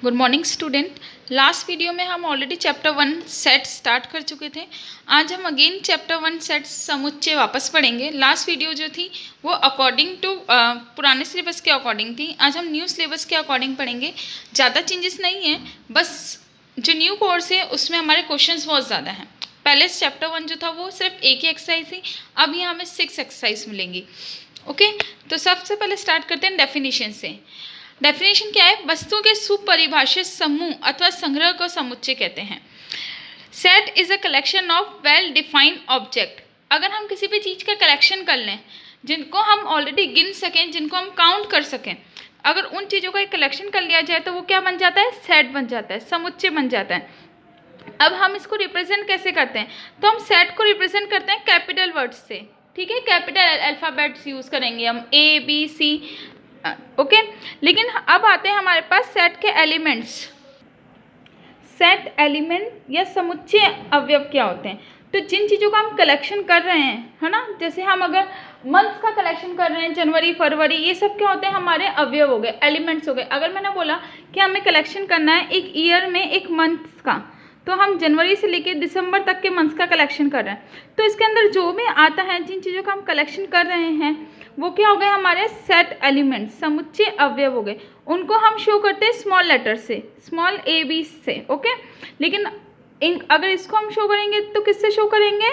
Good morning student. Last video में हम already chapter 1 set start कर चुके थे। आज हम अगेन चैप्टर 1 सेट समुच्चय वापस पढ़ेंगे। लास्ट वीडियो जो थी वो अकॉर्डिंग टू पुराने सिलेबस के अकॉर्डिंग थी। आज हम न्यू सिलेबस के अकॉर्डिंग पढ़ेंगे। ज़्यादा चेंजेस नहीं है, बस जो न्यू कोर्स है उसमें हमारे क्वेश्चंस बहुत ज़्यादा हैं। पहले चैप्टर 1 जो था वो सिर्फ एक ही एक्सरसाइज थी, अब यहाँ हमें 6 एक्सरसाइज मिलेंगी। ओके, तो सबसे पहले स्टार्ट करते हैं डेफिनेशन से। डेफिनेशन क्या है? वस्तुओं के सुपरिभाषित समूह अथवा संग्रह को समुच्चय कहते हैं। Set is a collection of well defined object. अगर हम किसी भी चीज़ का कलेक्शन कर लें जिनको हम ऑलरेडी गिन सकें, जिनको हम काउंट कर सकें, अगर उन चीज़ों का एक कलेक्शन कर लिया जाए तो वो क्या बन जाता है? सेट बन जाता है, समुच्चय बन जाता है। अब हम इसको रिप्रेजेंट कैसे करते हैं? तो हम सेट को रिप्रेजेंट करते हैं कैपिटल वर्ड्स से। ठीक है, कैपिटल अल्फ़ाबेट्स यूज़ करेंगे हम, ए बी सी। ओके, लेकिन अब आते हैं हमारे पास सेट के एलिमेंट्स। सेट एलिमेंट या समुच्चय अवयव क्या होते हैं? तो जिन चीज़ों का हम कलेक्शन कर रहे हैं, है ना, जैसे हम अगर मंथ्स का कलेक्शन कर रहे हैं, जनवरी फरवरी, ये सब क्या होते हैं? हमारे अवयव हो गए, एलिमेंट्स हो गए। अगर मैंने बोला कि हमें कलेक्शन करना है एक ईयर में एक मंथ्स का, तो हम जनवरी से लेकर दिसंबर तक के मंथ्स का कलेक्शन कर रहे हैं, तो इसके अंदर जो भी आता है, जिन चीज़ों का हम कलेक्शन कर रहे हैं, वो क्या हो गए? हमारे सेट एलिमेंट, समुच्चय अवयव हो गए। उनको हम शो करते हैं स्मॉल लेटर से, स्मॉल ए बी से। ओके, लेकिन अगर इसको हम शो करेंगे तो किससे शो करेंगे?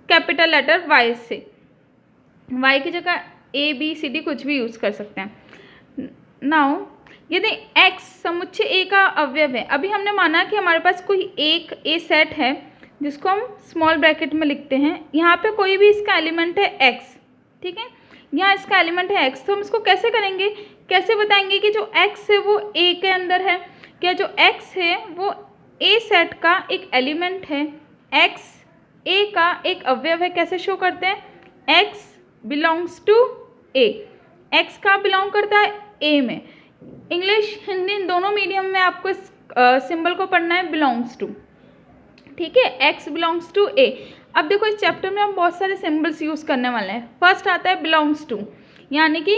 कैपिटल लेटर वाई से। वाई की जगह ए बी सी डी कुछ भी यूज़ कर सकते हैं। नाउ यदि x समुच्चय ए का अवयव है, अभी हमने माना कि हमारे पास कोई एक ए सेट है जिसको हम स्मॉल ब्रैकेट में लिखते हैं, यहाँ पे कोई भी इसका एलिमेंट है x। ठीक है, यहाँ इसका एलिमेंट है x, तो हम इसको कैसे करेंगे? कैसे बताएंगे कि जो x है वो a के अंदर है? क्या जो x है वो a सेट का एक एलिमेंट है, x a का एक अवयव है? कैसे शो करते हैं? x belongs to a। x का बिलोंग करता है a में। इंग्लिश हिंदी इन दोनों मीडियम में आपको इस सिंबल को पढ़ना है, बिलोंग्स टू। ठीक है, x बिलोंग्स टू a। अब देखो, इस चैप्टर में हम बहुत सारे सिंबल्स यूज़ करने वाले हैं। फर्स्ट आता है बिलोंग्स टू, यानी कि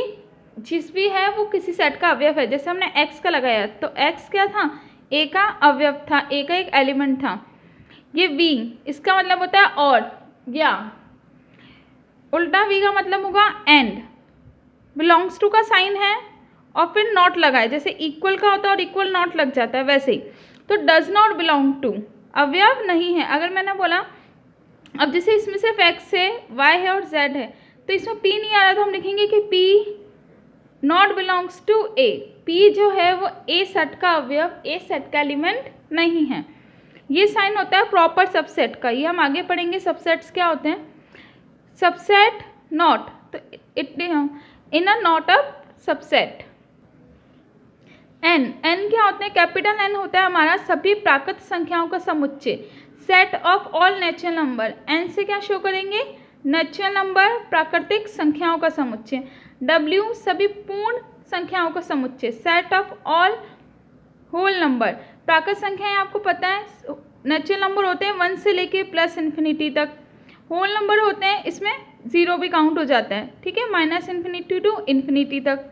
जिस भी है वो किसी सेट का अवयव है। जैसे हमने x का लगाया तो x क्या था? a का अवयव था, a का एक एलिमेंट था। ये v, इसका मतलब होता है और, या उल्टा v का मतलब होगा एंड। बिलोंग्स टू का साइन है और फिर नॉट लगा है, जैसे इक्वल का होता है और इक्वल नॉट लग जाता है वैसे ही। तो डज नॉट बिलोंग टू, अवयव नहीं है। अगर मैंने बोला, अब जैसे इसमें सिर्फ x है, y है और z है, तो इसमें p नहीं आ रहा, तो हम लिखेंगे कि p not belongs to a। p जो है वो a सेट का अवयव, a सेट का एलिमेंट नहीं है। ये साइन होता है प्रॉपर सबसेट का, ये हम आगे पढ़ेंगे सबसेट्स क्या होते हैं। सबसेट नॉट, तो it in a not a subset. n क्या होते हैं? कैपिटल N होता है हमारा सभी प्राकृत संख्याओं का समुच्चय, set of all natural number. n से क्या शो करेंगे? नेचुरल नंबर, प्राकृतिक संख्याओं का समुच्चय। w सभी पूर्ण संख्याओं का समुच्चय, set of all whole number. प्राकृत संख्याएं आपको पता है नेचुरल नंबर होते हैं 1 से लेके प्लस इन्फिनिटी तक। होल नंबर होते हैं, इसमें 0 भी काउंट हो जाता है। ठीक है, माइनस इन्फिनिटी टू इन्फिनिटी तक।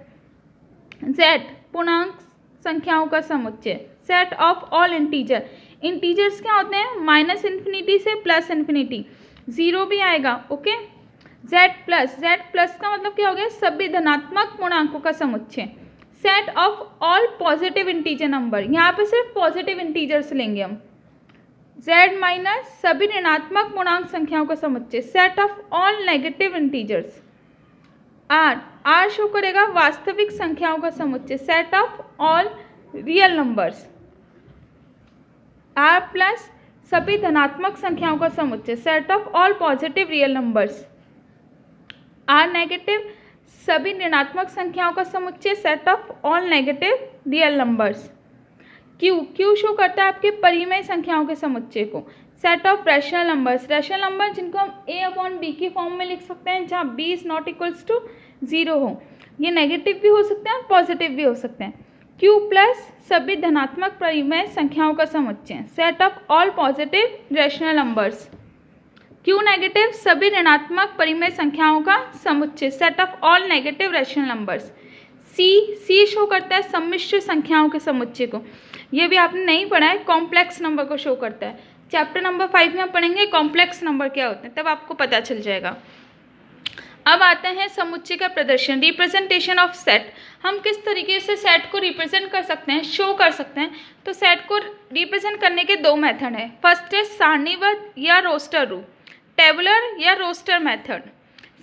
z पूर्णांक संख्याओं का समुच्चय, set of all integer. Integers क्या होते हैं? माइनस इन्फिनिटी से प्लस इन्फिनिटी, 0 भी आएगा। ओके, z प्लस का मतलब क्या हो गया? सभी धनात्मक पूर्णांकों का समुच्चय, set of all positive integer number. यहाँ पे सिर्फ पॉजिटिव इंटीजर्स लेंगे हम। z माइनस सभी ऋणात्मक पूर्णांक संख्याओं का समुच्चय, set of all negative integers. R show करेगा वास्तविक संख्याओं का समुच्चय, set of all real numbers. R plus सभी धनात्मक संख्याओं का समुच्चय, set of all positive real numbers. R negative सभी ऋणात्मक संख्याओं का समुच्चय, set of all negative real numbers. Q show करता है आपके परिमेय संख्याओं के समुच्चय को, set of rational numbers. Rational number जिनको हम a/b की फॉर्म में लिख सकते हैं, जहाँ b is not equals to 0 हो। ये नेगेटिव भी हो सकते हैं, पॉजिटिव भी हो सकते हैं। q प्लस सभी धनात्मक परिमेय संख्याओं का समुच्चय, set of all positive rational numbers. q negative सभी ऋणात्मक परिमेय संख्याओं का समुच्चय, set of all negative rational numbers. C show करता है सम्मिश्र संख्याओं के समुच्चय को, ये भी आपने नहीं पढ़ा है। कॉम्प्लेक्स नंबर को शो करता है, चैप्टर नंबर 5 में हम पढ़ेंगे कॉम्प्लेक्स नंबर क्या होते हैं, तब आपको पता चल जाएगा। अब आते हैं समुच्चय का प्रदर्शन, रिप्रेजेंटेशन ऑफ सेट। हम किस तरीके से सेट को रिप्रेजेंट कर सकते हैं, शो कर सकते हैं। तो सेट को रिप्रेजेंट करने के दो मेथड हैं। फर्स्ट है सारणीबद्ध या रोस्टर रूप, टेबुलर या रोस्टर मेथड।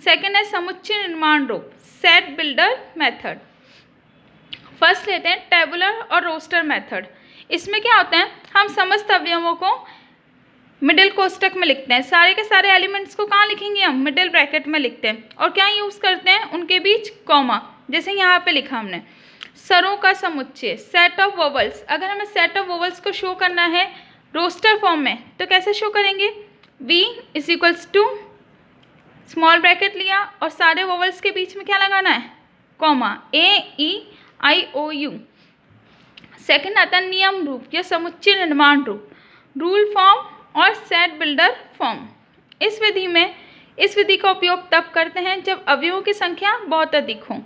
सेकंड है समुच्चय निर्माण रूप, सेट बिल्डर मेथड। फर्स्ट लेते हैं टेबुलर और रोस्टर मेथड। इसमें क्या होता है, हम समस्त अवयवों को मिडिल कोष्टक में लिखते हैं, सारे के सारे एलिमेंट्स को कहाँ लिखेंगे हम, मिडिल ब्रैकेट में लिखते हैं। और क्या यूज़ करते हैं, उनके बीच कॉमा, जैसे यहाँ पे लिखा हमने। स्वरों का समुच्चय, सेट ऑफ वोवल्स। अगर हमें सेट ऑफ वोवल्स को शो करना है रोस्टर फॉर्म में तो कैसे शो करेंगे, V = स्मॉल ब्रैकेट लिया और सारे वोवल्स के बीच में क्या लगाना है, कॉमा, AEIOU। सेकंड आता है नियम रूप या समुच्चय निर्माण रूप, रूल फॉर्म और सेट बिल्डर फॉर्म। इस विधि का उपयोग तब करते हैं जब अवयवों की संख्या बहुत अधिक हो।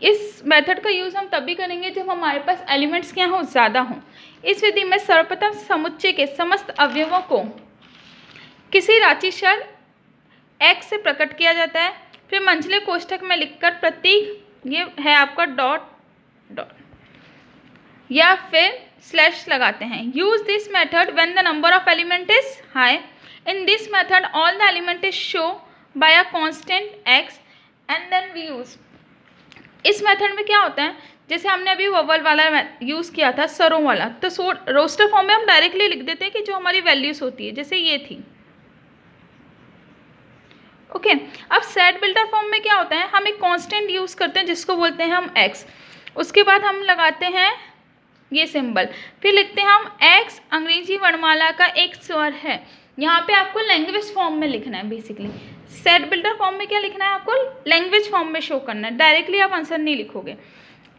इस मेथड का यूज़ हम तब भी करेंगे जब हमारे पास एलिमेंट्स क्या हो, ज़्यादा हों। इस विधि में सर्वप्रथम समुच्चय के समस्त अवयवों को किसी राशिचर x से प्रकट किया जाता है, फिर मंझले कोष्ठक में लिखकर प्रतीक, ये है आपका डॉट या फिर स्लैश लगाते हैं। Use this method when the number of element is high. In this method all the element is show by a constant x and then we use. इस मेथड में क्या होता है, जैसे हमने अभी वोवल वाला यूज़ किया था, स्वरों वाला, तो रोस्टर फॉर्म में हम डायरेक्टली लिख देते हैं कि जो हमारी वैल्यूज होती है, जैसे ये थी। ओके अब सेट बिल्डर फॉर्म में क्या होता है, हम एक कांस्टेंट यूज़ करते हैं जिसको बोलते हैं हम x। उसके बाद हम लगाते हैं ये सिंबल, फिर लिखते हैं हम x अंग्रेजी वर्णमाला का एक स्वर है। यहाँ पे आपको लैंग्वेज फॉर्म में लिखना है बेसिकली। सेट बिल्डर फॉर्म में क्या लिखना है, आपको लैंग्वेज फॉर्म में शो करना है, डायरेक्टली आप आंसर नहीं लिखोगे।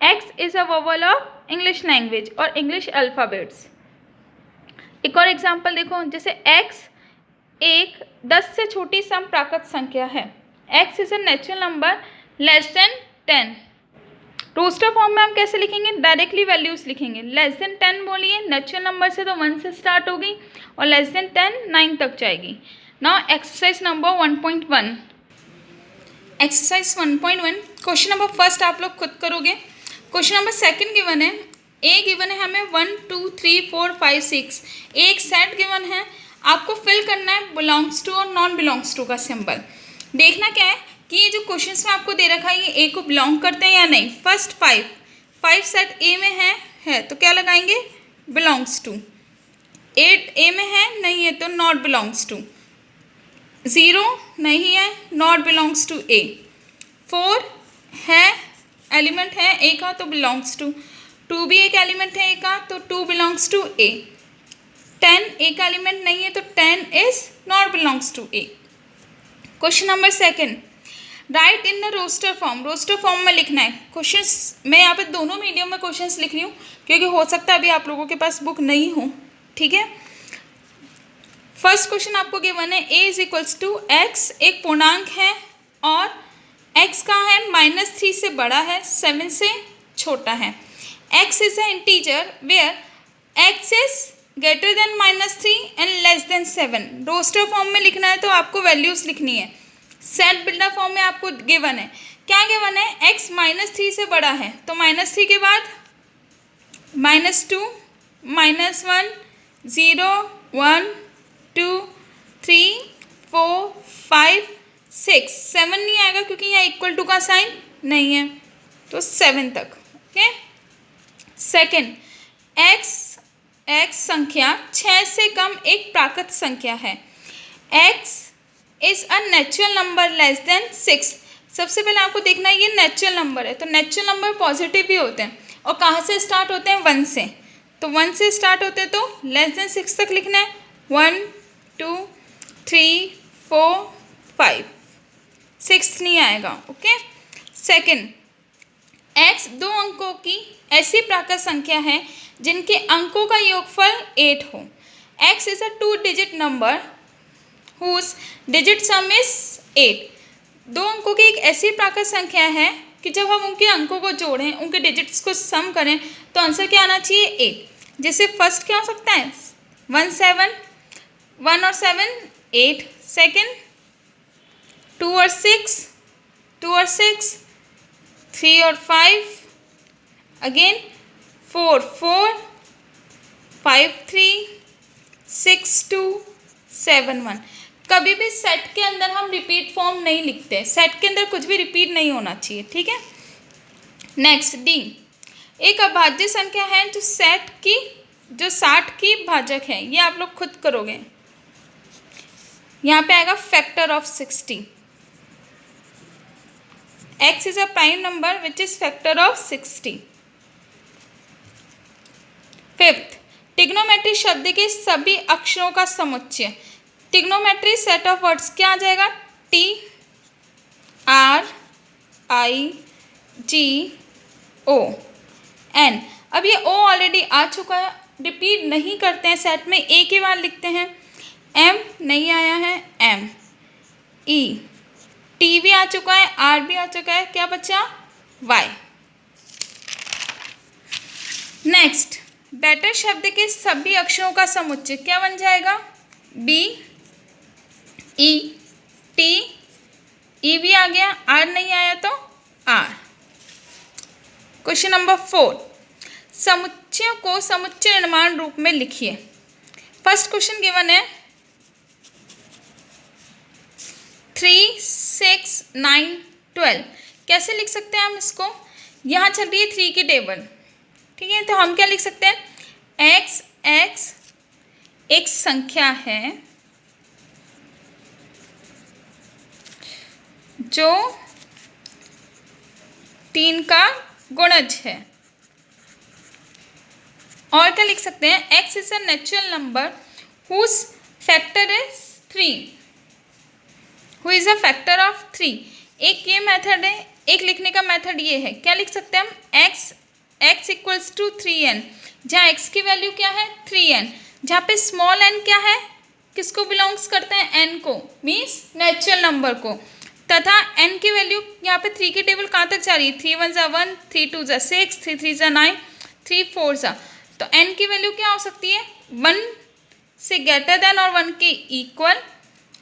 x is a vowel of English language और इंग्लिश अल्फ़ाबेट्स। एक और एग्जांपल देखो, जैसे x एक 10 से छोटी सम प्राकृत संख्या है। x is a natural number less than 10। Roster form में हम कैसे लिखेंगे, डायरेक्टली वैल्यूज लिखेंगे। लेस देन 10 बोलिए, नेचुरल नंबर से तो 1 से स्टार्ट होगी और लेस देन 10 9 तक जाएगी। Now exercise number 1.1। Exercise 1.1 question number first आप लोग खुद करोगे। क्वेश्चन नंबर सेकंड गिवन है, ए गिवन है हमें 1 2 3 4 5 6। एक सेट गिवन है, आपको फिल करना है बिलोंग्स टू और नॉन बिलोंग्स टू का सिंबल। देखना क्या है कि ये जो क्वेश्चंस में आपको दे रखा है ये ए को बिलोंग करते हैं या नहीं। फर्स्ट 5 सेट ए में है तो क्या लगाएंगे, बिलोंग्स टू। 8 ए में है, नहीं है तो नॉट बिलोंग्स टू। 0 नहीं है, नॉट बिलोंग्स टू ए। 4 है, एलिमेंट है ए का तो बिलोंग्स टू। 2 भी एक एलिमेंट है ए का तो 2 बिलोंग्स टू ए। 10 ए का एलिमेंट नहीं है तो 10 is not belongs to A. Question number second, write in the roster form. Roster form में लिखना है क्वेश्चंस। मैं यहाँ पे दोनों मीडियम में क्वेश्चंस लिख रही हूँ क्योंकि हो सकता है अभी आप लोगों के पास बुक नहीं हो, ठीक है। फर्स्ट क्वेश्चन आपको गिवन है a = x, एक पूर्णांक है और x कहाँ है, -3 से बड़ा है, 7 से छोटा है। x is a integer where x is greater than -3 and less than 7। Roster form में लिखना है तो आपको वैल्यूज लिखनी है। सेट बिल्डर फॉर्म में आपको गिवन है, क्या गिवन है, x -3 से बड़ा है तो -3 के बाद -2 -1 0 1 2 3 4 5 6 7 नहीं आएगा क्योंकि यहाँ इक्वल टू का साइन नहीं है तो 7 तक। ओके सेकंड, x संख्या 6 से कम एक प्राकृत संख्या है। x is a natural number less then 6। सबसे पहले आपको देखना है ये नेचुरल नंबर है तो नेचुरल नंबर पॉजिटिव भी होते हैं और कहाँ से स्टार्ट होते हैं, 1 से। तो 1 से स्टार्ट होते हैं तो लेस देन 6 तक लिखना है। 1 2 3 4 5 6 नहीं आएगा। ओके सेकंड, x 2 अंकों की ऐसी प्राकृत संख्या है जिनके अंकों का योगफल 8 हो। x is a 2 digit number whose digit sum is 8। 2 अंकों की एक ऐसी प्राकृत संख्या है कि जब हम उनके अंकों को जोड़ें, उनके डिजिट्स को सम करें, तो आंसर क्या आना चाहिए? 8। जैसे फर्स्ट क्या हो सकता है? 1 7, 1 और 7 8, सेकेंड 2 और 6, 2 और 6, 3 और 5, अगेन 4 4, 5 3, 6 2, 7 1। कभी भी सेट के अंदर हम रिपीट फॉर्म नहीं लिखते, सेट के अंदर कुछ भी रिपीट नहीं होना चाहिए, ठीक है। नेक्स्ट डी, एक अभाज्य संख्या है जो 60 की भाजक है। ये आप लोग खुद करोगे, यहाँ पे आएगा factor of 60। x is a prime number which is factor of 60। Fifth, trigonometry शब्द के सभी अक्षरों का समुच्चय। ट्रिग्नोमेट्री सेट ऑफ वर्ड्स क्या आ जाएगा? T R I G O N। अब ये O ऑलरेडी आ चुका है, रिपीट नहीं करते हैं, सेट में एक ही बार लिखते हैं। M नहीं आया है, M E T भी आ चुका है, R भी आ चुका है, क्या बचा? Y। नेक्स्ट, बेटर शब्द के सभी अक्षरों का समुच्चय क्या बन जाएगा? B E T, E भी आ गया, R नहीं आया तो R। क्वेश्चन नंबर 4, समुच्चयों को समुच्चय निर्माण रूप में लिखिए। फर्स्ट क्वेश्चन गिवन है 3 6 9 12। कैसे लिख सकते हैं हम इसको? यहाँ चल रही है 3 की टेबल, ठीक है, तो हम क्या लिख सकते हैं? x एक संख्या है जो 3 का गुणज है। और क्या लिख सकते हैं? x is a natural number whose factor is 3, who is a factor of 3। एक ये मेथड है, एक लिखने का मेथड ये है। क्या लिख सकते हैं हम? x इक्वल्स टू 3n, जहाँ x की वैल्यू क्या है? 3n, जहाँ पे स्मॉल n क्या है? किसको बिलोंग्स करते हैं? n को, मीन्स नेचुरल नंबर को। तथा n की वैल्यू यहाँ पे 3 की टेबल कहाँ तक जा रही है? 3 1 ज़ा 1, 3 2 ज़ा 6, 3 3 ज़ा 9, 3 4 ज़ा, तो n की वैल्यू क्या हो सकती है? 1 से ग्रेटर देन और 1 के इक्वल,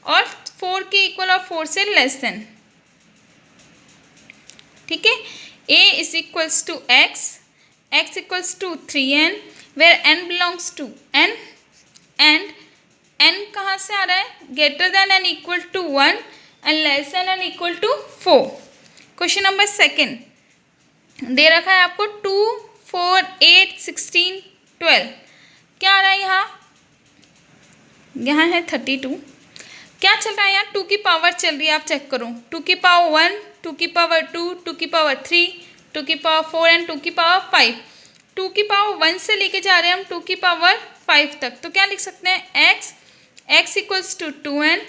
और 4 के इक्वल और 4 से लेस देन, ठीक है। a is equals to x equals to 3n, where n belongs to n, and n कहाँ से आ रहा है? Greater than and equal to 1 and less than and equal to 4। Question number second दे रखा है आपको 2 4 8 16 12। क्या आ रहा है यहाँ है 32। क्या चल रहा है यहाँ? 2 की पावर चल रही है, आप चेक करो। 2 की पावर 1, 2 की पावर 2, 2 की पावर 3, 2 की पावर 4 एंड 2 की पावर 5। 2 की पावर 1 से लेके जा रहे हैं हम 2 की पावर 5 तक, तो क्या लिख सकते हैं? x equals to 2n,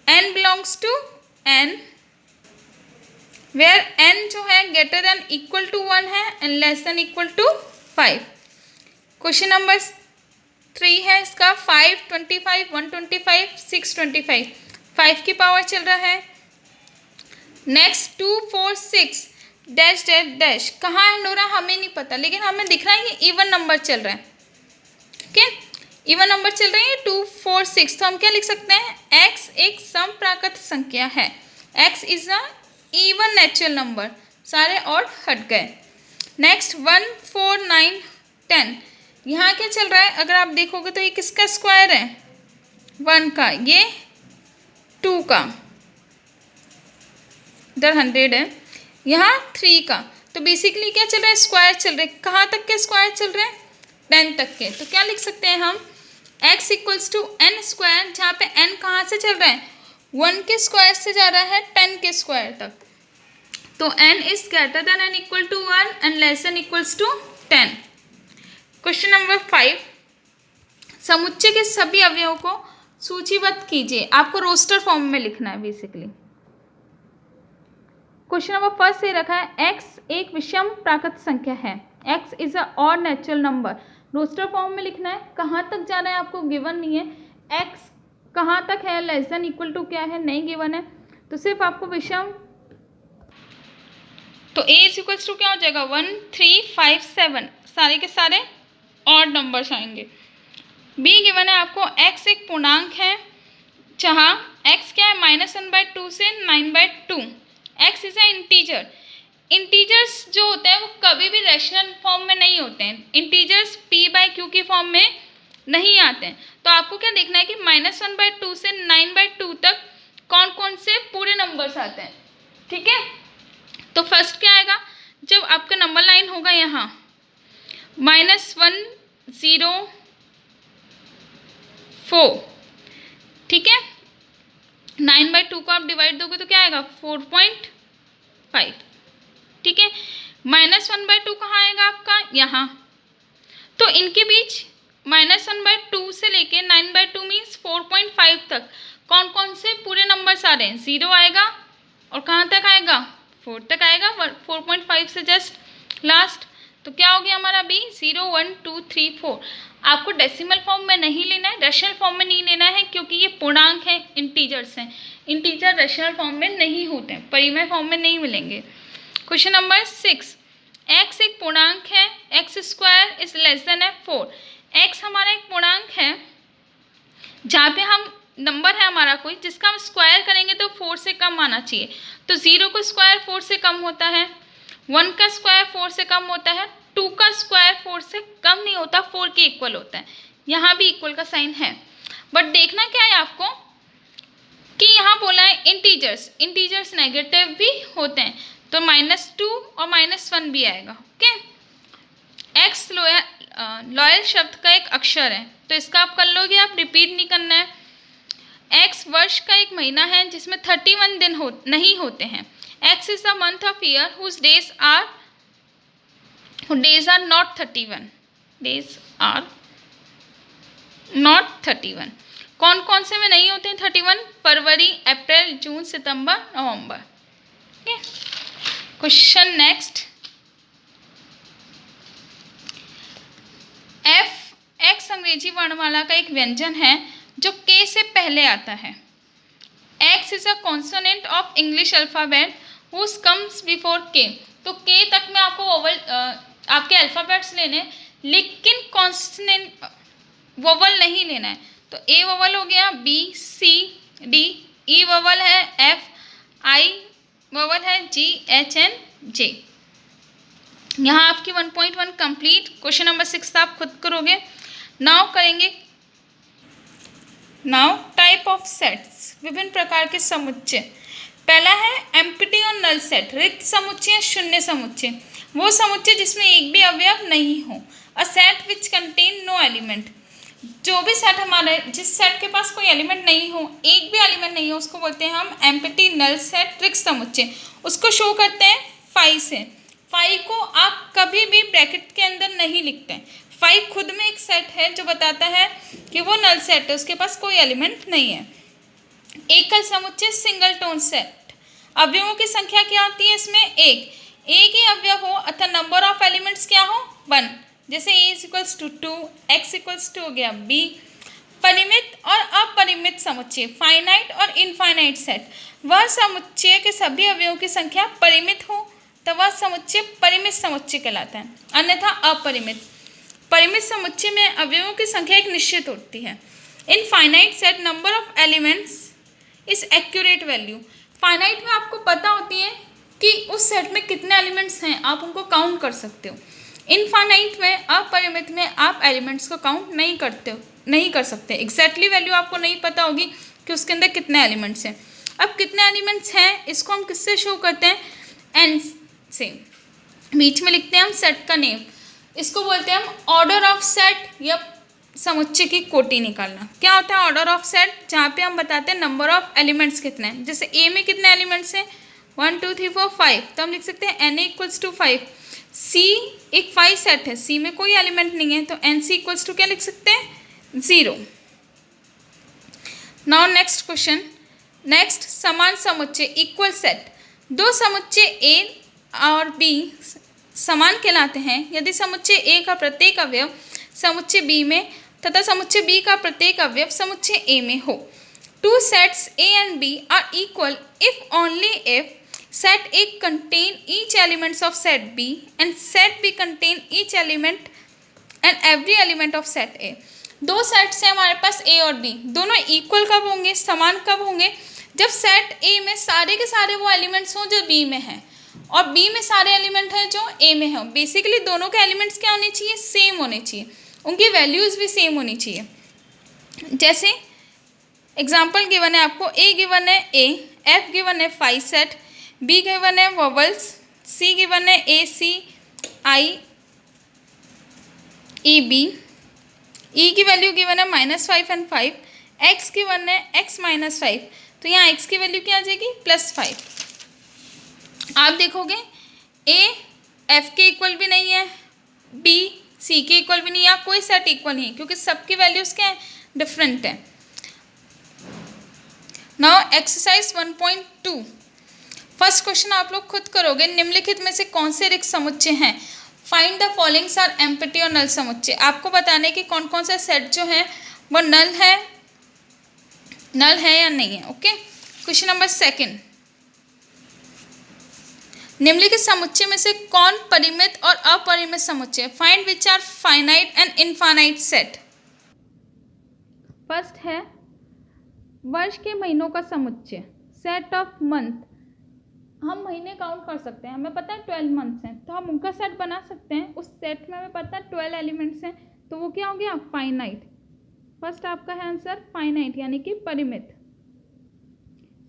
n belongs to n, where n जो है ग्रेटर देन इक्वल टू 1 है and less than equal to 5। Question number 3 है इसका 5 25 125 625, 5 की पावर चल रहा है। नेक्स्ट 2 4 6 डैश डैश डैश, कहाँ एंड हो रहा है हमें नहीं पता, लेकिन हमें दिख रहा है ये इवन नंबर चल रहा है, ठीक है, इवन नंबर चल रही है 2 4 6। तो हम क्या लिख सकते हैं? x एक समप्राकृत संख्या है, x is a even natural number, सारे और हट गए। नेक्स्ट 1 4 9 10, यहाँ क्या चल रहा है? अगर आप देखोगे तो ये किसका स्क्वायर है? 1 का, ये 2 का, इधर 100 है, यहाँ 3 का, तो बेसिकली क्या चल रहा है? स्क्वायर चल रहे। कहाँ तक के स्क्वायर चल रहे हैं? 10 तक के। तो क्या लिख सकते हैं हम? x equals to n square, जहाँ पे n कहाँ से चल रहा है? 1 के स्क्वायर से जा रहा है 10 के स्क्वायर तक, तो n is greater than and equal to 1 and less than equals to 10। Question number 5, समुच्चय के सभी अवयवों को सूचीबद्ध कीजिए। आपको रोस्टर फॉर्म में लिखना है बेसिकली। क्वेश्चन नंबर फर्स्ट से रखा है x एक विषम प्राकृत संख्या है, x is a odd natural number. Roster form में लिखना है। कहाँ तक जाना है आपको गिवन नहीं है, x कहाँ तक है, लेस देन इक्वल टू क्या है, नहीं गिवन है, तो सिर्फ आपको विषम तो a इज इक्वल्स टू क्या हो जाएगा 1 3 5 7, सारे के सारे ऑड नंबर्स आएंगे। b गिवन है आपको x एक पूर्णांक है जहाँ x क्या है -1/2 से 9/2। x is a integer. Integers जो होते हैं वो कभी भी रैशनल फॉर्म में नहीं होते हैं, इंटीजर्स p/q की फॉर्म में नहीं आते हैं। तो आपको क्या देखना है कि -1/2 से 9/2 तक कौन कौन से पूरे नंबर्स आते हैं, ठीक है। तो फर्स्ट क्या आएगा, जब आपका नंबर लाइन होगा यहाँ -1 0 4, ठीक है। 9/2 को आप डिवाइड दोगे तो क्या आएगा 4.5, ठीक है। -1/2 कहाँ आएगा आपका, यहाँ। तो इनके बीच -1/2 से लेके 9/2 मीन्स 4.5 तक कौन कौन से पूरे नंबर्स आ रहे हैं, 0 आएगा और कहाँ तक आएगा 4 तक आएगा, 4.5 से जस्ट लास्ट। तो क्या हो गया हमारा b 0 1 2 3 4। आपको डेसिमल फॉर्म में नहीं लेना है, रेशनल फॉर्म में नहीं लेना है, क्योंकि ये पूर्णांक हैं, इंटीजर्स हैं। इंटीजर रेशनल फॉर्म में नहीं होते हैं, परिमेय फॉर्म में नहीं मिलेंगे। क्वेश्चन नंबर 6, x एक पूर्णांक है, x² is less then 4। x हमारा एक पूर्णांक है जहाँ पे हम नंबर है हमारा कोई जिसका हम स्क्वायर करेंगे तो 4 से कम आना चाहिए। तो 0 का स्क्वायर 4 से कम होता है, 1 का स्क्वायर 4 से कम होता है, 2 का स्क्वायर 4 से कम नहीं होता, 4 के इक्वल होता है। यहाँ भी इक्वल का साइन है, बट देखना क्या है आपको कि यहाँ बोला है इंटीजर्स, इंटीजर्स नेगेटिव भी होते हैं, तो -2 और -1 भी आएगा, ओके। x लॉयल शब्द का एक अक्षर है, तो इसका आप कर लोगे, आप रिपीट नहीं करना है। x वर्ष का एक महीना है जिसमें 31 दिन नहीं होते हैं। x is the month of year whose days are not 31, days are not 31। कौन कौन से में नहीं होते हैं 31, फरवरी, अप्रैल, जून, सितंबर, नवंबर, ठीक है। क्वेश्चन नेक्स्ट, x अंग्रेजी वर्णमाला का एक व्यंजन है जो k से पहले आता है। x is a consonant of English alphabet whose comes before k। तो k तक में आपको वोवल आपके अल्फाबेट्स लेने, लेकिन कॉन्सोनेंट वोवल नहीं लेना है। तो a वोवल हो गया, b c d, e vowel है f, i वोवल है g h and j। यहाँ आपकी 1.1 कंप्लीट। क्वेश्चन नंबर 6 आप खुद करोगे। नाउ करेंगे, नाउ टाइप ऑफ सेट्स, विभिन्न प्रकार के समुच्चय। पहला है एम्प्टी और नल सेट, रिक्त समुच्चय, शून्य समुच्चय, वो समुच्चय जिसमें एक भी अवयव नहीं हो। A set which contain no element, जो भी सेट हमारे, जिस सेट के पास कोई एलिमेंट नहीं हो, एक भी एलिमेंट नहीं हो, उसको बोलते हैं हम एम्प्टी नल सेट रिक्त समुच्चय। उसको शो करते हैं 5 से। 5 को आप कभी भी ब्रैकेट के अंदर नहीं लिखते हैं। 5 खुद में एक सेट है जो बताता है कि वो नल सेट है, उसके पास कोई एलिमेंट नहीं है। एकल समुच्चय सिंगल टोन सेट, अवयवों की संख्या क्या होती है इसमें, एक ही अवयव हो अथवा नंबर ऑफ एलिमेंट्स क्या हो 1, जैसे a equals to 2, x equals to हो गया b। परिमित और अपरिमित समुच्चय, फाइनाइट और इनफाइनाइट सेट, वह समुच्चय के सभी अवयवों की संख्या परिमित हो तो वह समुच्चय परिमित समुच्चय कहलाता है, अन्यथा अपरिमित। परिमित समुच्चय में अवयवों की संख्या एक निश्चित होती है। इन finite set number of elements is accurate value, finite में आपको पता होती है कि उस सेट में कितने एलिमेंट्स हैं, आप उनको काउंट कर सकते हो। इनफाइनाइट में, अपरिमित में आप एलिमेंट्स को काउंट नहीं कर सकते। एग्जैक्टली वैल्यू आपको नहीं पता होगी कि उसके अंदर कितने एलिमेंट्स हैं। अब कितने एलिमेंट्स हैं इसको हम किससे शो करते हैं, एन से। बीच में लिखते हैं हम सेट का नेम, इसको बोलते हैं हम ऑर्डर ऑफ सेट या समुच्चय की कोटि निकालना। क्या होता है ऑर्डर ऑफ सेट, जहाँ पे हम बताते हैं नंबर ऑफ एलिमेंट्स कितने हैं। जैसे ए में कितने एलिमेंट्स हैं 1 2 3 4 5, तो हम लिख सकते हैं एन ए इक्वल्स टू 5। सी एक 5 सेट है, सी में कोई एलिमेंट नहीं है, तो एन सी इक्वल्स टू क्या लिख सकते हैं 0। नाउ नेक्स्ट क्वेश्चन, नेक्स्ट समान समुच्चय इक्वल सेट, दो समुच्चय ए और बी समान कहलाते हैं यदि समुच्चय ए का प्रत्येक अवयव समुच्चय बी में तथा समुच्चय बी का प्रत्येक अवयव समुच्चय ए में हो। Two sets A and B are equal if only if set A contain each elements of set B and set B contain each element and every element of set A. दो sets हैं हमारे पास ए और B, दोनों equal कब होंगे, समान कब होंगे, जब सेट ए में सारे के सारे वो एलिमेंट्स हों जो बी में हैं और बी में सारे एलिमेंट हैं जो ए में हैं। बेसिकली दोनों के एलिमेंट्स क्या होने चाहिए, सेम होने चाहिए, उनकी वैल्यूज़ भी सेम होनी चाहिए। जैसे एग्जाम्पल गिवन है आपको, ए गिवन है ए, एफ गिवन है 5 सेट, बी गिवन है वॉवल्स, सी गिवन है ए सी आई ई बी, ई की वैल्यू गिवन है -5 एंड 5, एक्स गिवन है x -5, तो यहाँ x की वैल्यू क्या आ जाएगी +5। आप देखोगे ए एफ के इक्वल भी नहीं है, बी सी के इक्वल भी नहीं है, कोई सेट इक्वल नहीं है क्योंकि सबकी वैल्यूज़ क्या है, डिफरेंट है। नाउ एक्सरसाइज 1.2, फर्स्ट क्वेश्चन आप लोग खुद करोगे, निम्नलिखित में से कौन से रिक्त समुच्चय हैं, find the followings are empty और नल समुच्चय। आपको बताने कि कौन कौन सा सेट जो है वो नल है या नहीं है। ओके, क्वेश्चन नंबर 2, निम्नलिखित समुच्चय में से कौन परिमित और अपरिमित समुच्चय, find which are finite and infinite set. First है वर्ष के महीनों का समुच्चय, सेट ऑफ मंथ। हम महीने काउंट कर सकते हैं, हमें पता है 12 मंथ्स हैं, तो हम उनका सेट बना सकते हैं। उस सेट में हमें पता है 12 एलिमेंट्स हैं, तो वो क्या हो गया, फाइनाइट। फर्स्ट आपका है आंसर फाइनाइट यानी कि परिमित।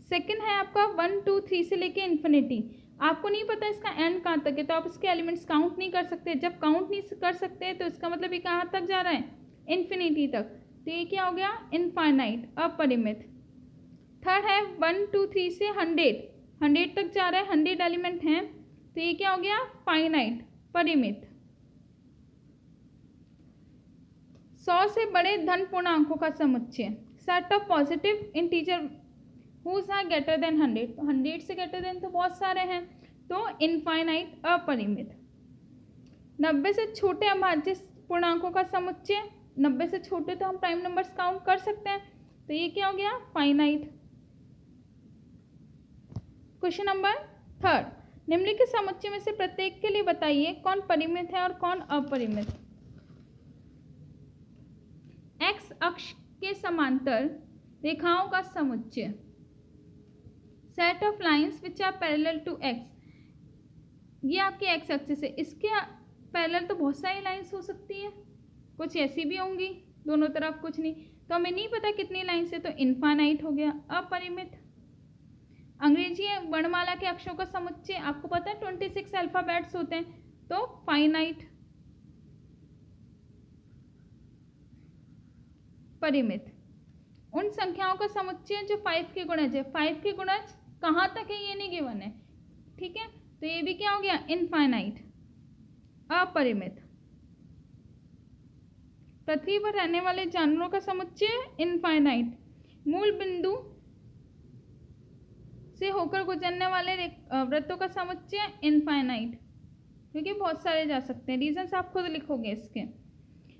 सेकंड है आपका 1 2 3 से लेके इन्फिनिटी। आपको नहीं पता इसका एंड कहाँ तक है, तो आप इसके एलिमेंट्स काउंट नहीं कर सकते। जब काउंट नहीं कर सकते तो इसका मतलब ये कहाँ तक जा रहा है, इन्फिनिटी तक, तो ये क्या हो गया, इनफाइनाइट, अपरिमित। थर्ड है 1 2 3 से 100 तक जा रहा है, 100 एलिमेंट हैं, तो ये क्या हो गया, फाइनाइट, परिमित। 100 से बड़े धन पूर्णांकों का समुच्चय, set of positive integer whose are greater than 100, तो 100 से ग्रेटर देन तो बहुत सारे हैं, तो इनफाइनाइट, अपरिमित। 90 से छोटे अभाज्य पूर्णांकों का समुच्चय, 90 से छोटे तो हम प्राइम नंबर्स काउंट कर सकते हैं, तो ये क्या हो गया, फाइनाइट। क्वेश्चन नंबर 3, निम्नलिखित समुच्चय में से प्रत्येक के लिए बताइए कौन परिमित है और कौन अपरिमित। एक्स अक्ष के समांतर रेखाओं का समुच्चय, set of lines which are parallel to X. ये आपके एक्स एक्सिस है, इसके पैरेलल तो बहुत सारी लाइंस हो सकती है, कुछ ऐसी भी होंगी दोनों तरफ, कुछ नहीं, तो हमें नहीं पता कितनी लाइंस है, तो इनफाइनाइट हो गया, अपरिमित। अंग्रेजी वर्णमाला के अक्षरों का समुच्चय, आपको पता है 26 अल्फाबेट्स होते हैं, तो फाइनाइट, परिमित। उन संख्याओं का समुच्चय जो 5 के गुणज है, 5 के गुणज कहाँ तक है ये नहीं गिवन है, ठीक है, तो ये भी क्या हो गया, इनफाइनाइट, अपरिमित। पृथ्वी पर रहने वाले जानवरों का समुच्चय, इनफाइनाइट। मूल बिंदु से होकर गुजरने वाले वृत्तों का समुच्चय, इनफाइनाइट, क्योंकि बहुत सारे जा सकते हैं, रीजंस आप खुद लिखोगे इसके।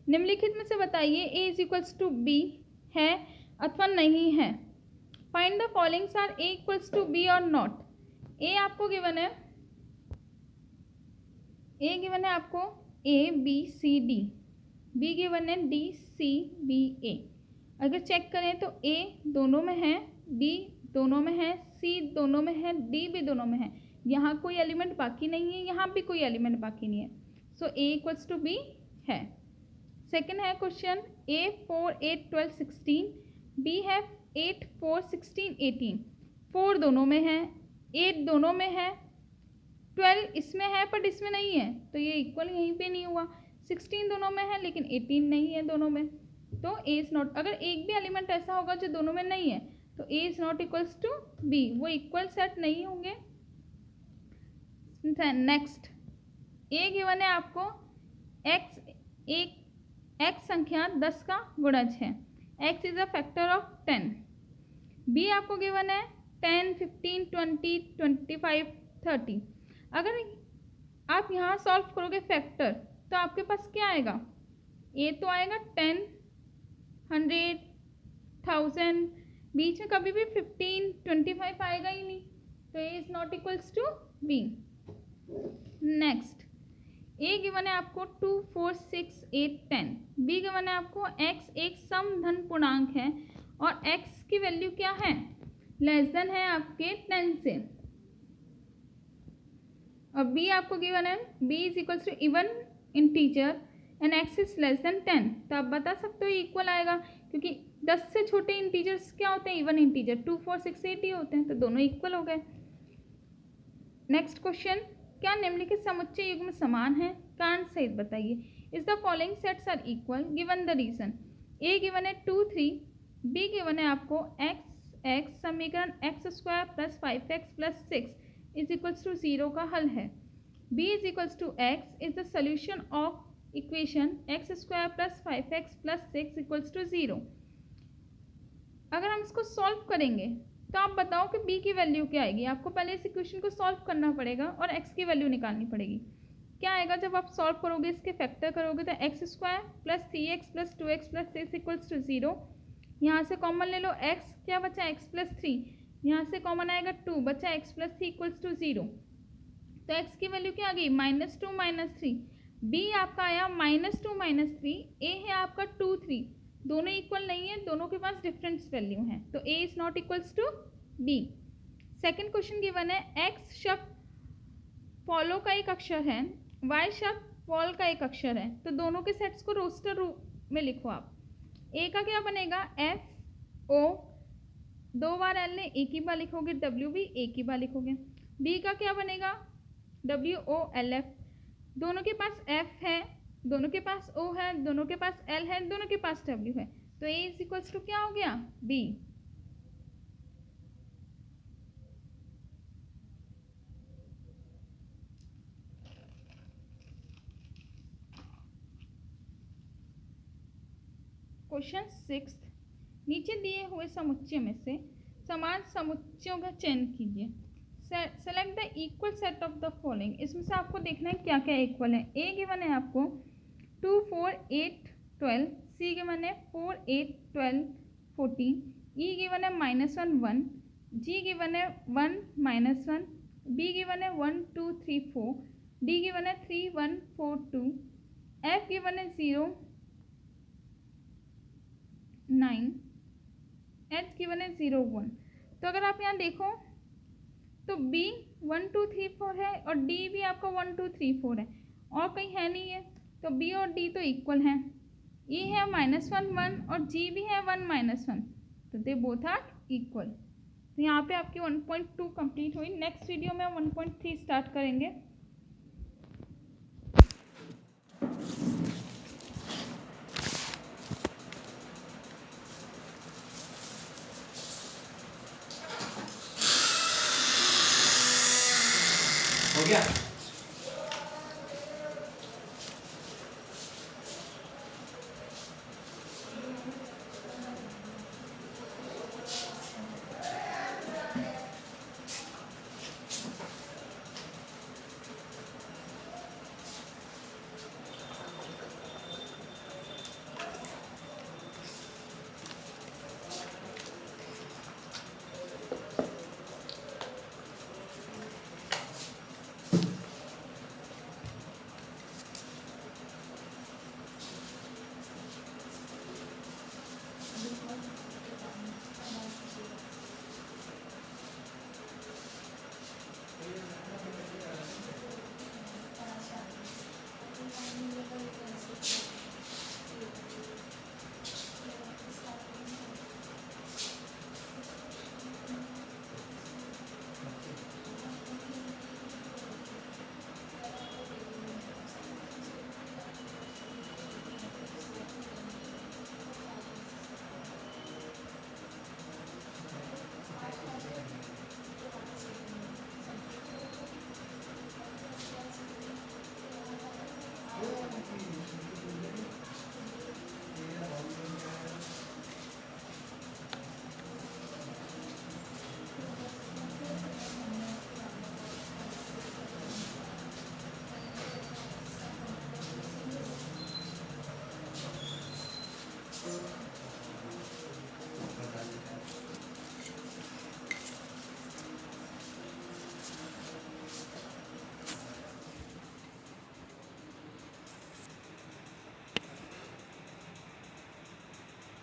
निम्नलिखित में से बताइए A is equals to B है अथवा नहीं है, find the followings are A equals to B और नॉट। ए आपको गिवन है, ए गिवन है आपको A B C D, B given है डी सी बी ए। अगर चेक करें तो ए दोनों में है, डी दोनों में है, सी दोनों में है, डी भी दोनों में है, यहाँ कोई एलिमेंट बाकी नहीं है, यहाँ भी कोई एलिमेंट बाकी नहीं है, सो ए इक्वल्स टू बी है। सेकंड है क्वेश्चन, ए 4 8 12 16, बी है 8 4 16 18, 4 दोनों में है, 8 दोनों में है, 12 इसमें है बट इसमें नहीं है, तो ये इक्वल यहीं पे नहीं हुआ। 16 दोनों में है लेकिन 18 नहीं है दोनों में, तो ए इज नॉट, अगर एक भी एलिमेंट ऐसा होगा जो दोनों में नहीं है तो A is not equals to B, वो इक्वल सेट नहीं होंगे। नेक्स्ट, ए गिवन है आपको एक्स संख्या 10 का गुणज है, X is a factor of 10। B आपको गिवन है 10 15 20 25 30। अगर आप यहाँ सॉल्व करोगे फैक्टर तो आपके पास क्या आएगा, ए तो आएगा 10 100 1000, बीच में कभी भी 15 25 आएगा ही नहीं, तो A is not equals to B. Next, A given है आपको 2, 4, 6, 8, 10। बी गिवन है आपको x एक सम धन पूर्णांक है और x की वैल्यू क्या है, लेस देन है आपके 10 से। और b आपको गिवन है b is equals to even integer and x is less than 10। तो आप बता सकते हो इक्वल आएगा, क्योंकि 10 से छोटे इंटीजर्स क्या होते हैं, इवन इंटीजर 2, 4, 6, 8 ही होते हैं, तो दोनों इक्वल हो गए। नेक्स्ट क्वेश्चन, क्या निम्नलिखित समुच्चय युग्म समान है, कारण सहित बताइए। Is the following sets are equal, given the reason. A given है 2, 3, बी गिवन है आपको x समीकरण x² plus 5x plus 6 is equals to 0 का हल है। b is equals to x is the solution of equation x² plus 5x plus 6 equals to 0। अगर हम इसको सॉल्व करेंगे तो आप बताओ कि b की वैल्यू क्या आएगी। आपको पहले इस इक्वेशन को सॉल्व करना पड़ेगा और x की वैल्यू निकालनी पड़ेगी। क्या आएगा जब आप सॉल्व करोगे, इसके फैक्टर करोगे, तो x² plus 3x plus 2x plus 6 equals to 0। यहाँ से कॉमन ले लो x, क्या बचा x प्लस 3, यहाँ से कॉमन आएगा 2, बचा x प्लस 3 इक्वल्स टू 0। तो x की वैल्यू क्या आ गई, -2 -3। b आपका आया -2 -3। a है आपका 2, 3, दोनों इक्वल नहीं है, दोनों के पास डिफरेंट वैल्यू है, तो a is not equals to b। Second question given है x शब्द फॉलो का एक अक्षर है, y शब्द फॉल का एक अक्षर है, तो दोनों के सेट्स को रोस्टर रूप में लिखो आप। a का क्या बनेगा, f o, 2 बार l ने एक ही बार लिखोगे, w भी एक ही बार लिखोगे। b का क्या बनेगा, w o l f, दोनों के पास f है, दोनों के पास o है, दोनों के पास l है, दोनों के पास w है, तो a इज इक्वल्स टू क्या हो गया, b। क्वेश्चन 6, नीचे दिए हुए समुच्चय में से समान समुच्चयों का चयन कीजिए। Select the equal set of the following. इसमें से आपको देखना है क्या क्या इक्वल है। ए गिवन है आपको 2, 4, 8, 12, सी गिवन है 4, 8, 12, 14, ई गिवन है -1, 1, जी गिवन है 1, -1, बी गिवन है 1, 2, 3, 4, डी गिवन है 3, 1, 4, 2, एफ गिवन है 0, 9, एच गिवन है 0, 1। तो अगर आप यहाँ देखो तो B 1, 2, 3, 4 है और D भी आपका 1, 2, 3, 4 है, और कहीं है नहीं है, तो B और D तो इक्वल हैं। E है -1, 1 और G भी है 1, -1, तो दे बोथ आर इक्वल। तो यहाँ पे आपकी 1.2 कंप्लीट हुई। नेक्स्ट वीडियो में 1.3 स्टार्ट करेंगे। हो गया।